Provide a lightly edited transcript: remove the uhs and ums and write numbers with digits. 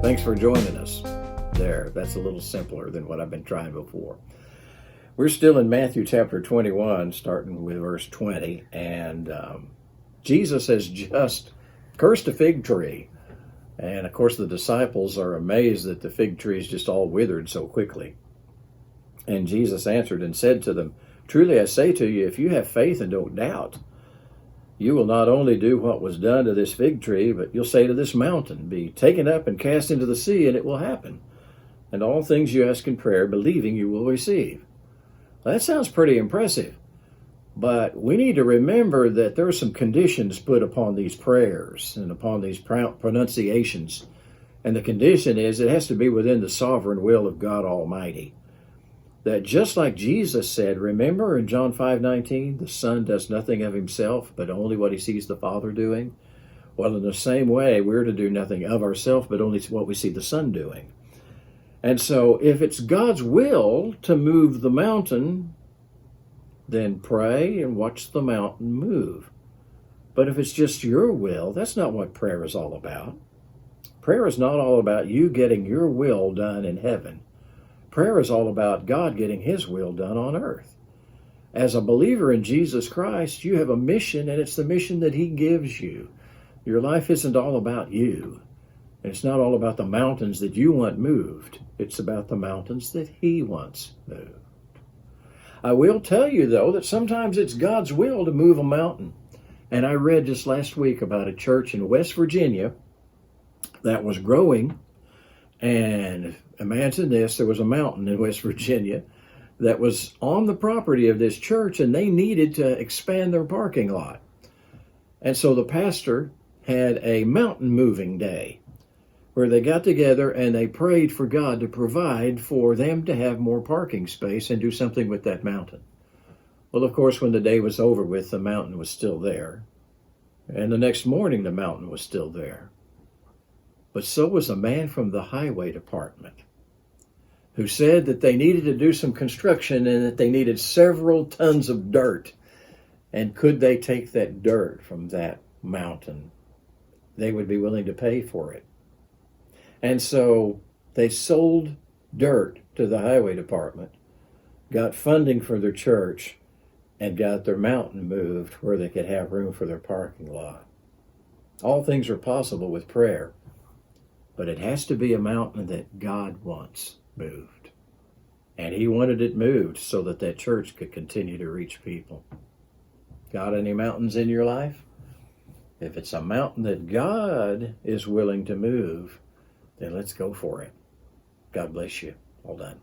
Thanks for joining us. There, that's a little simpler than what I've been trying before. We're still in Matthew chapter 21, starting with verse 20, and Jesus has just cursed a fig tree. And of course, the disciples are amazed that the fig tree is just all withered so quickly. And Jesus answered and said to them, "Truly I say to you, if you have faith and don't doubt, you will not only do what was done to this fig tree, but you'll say to this mountain, be taken up and cast into the sea, and it will happen. And all things you ask in prayer, believing you will receive." That sounds pretty impressive, but we need to remember that there are some conditions put upon these prayers and upon these pronunciations. And the condition is it has to be within the sovereign will of God Almighty. That just like Jesus said, remember in John 5:19, the Son does nothing of himself, but only what he sees the Father doing. Well, in the same way, we're to do nothing of ourselves, but only what we see the Son doing. And so if it's God's will to move the mountain, then pray and watch the mountain move. But if it's just your will, that's not what prayer is all about. Prayer is not all about you getting your will done in heaven. Prayer is all about God getting his will done on earth. As a believer in Jesus Christ, you have a mission, and it's the mission that he gives you. Your life isn't all about you. It's not all about the mountains that you want moved. It's about the mountains that he wants moved. I will tell you, though, that sometimes it's God's will to move a mountain. And I read just last week about a church in West Virginia that was growing. And imagine this, there was a mountain in West Virginia that was on the property of this church, and they needed to expand their parking lot. And so the pastor had a mountain moving day where they got together and they prayed for God to provide for them to have more parking space and do something with that mountain. Well, of course, when the day was over with, the mountain was still there. And the next morning, the mountain was still there. But so was a man from the highway department who said that they needed to do some construction and that they needed several tons of dirt. And could they take that dirt from that mountain? They would be willing to pay for it. And so they sold dirt to the highway department, got funding for their church, and got their mountain moved where they could have room for their parking lot. All things are possible with prayer, but it has to be a mountain that God wants moved. And he wanted it moved so that that church could continue to reach people. Got any mountains in your life? If it's a mountain that God is willing to move, then let's go for it. God bless you. All done.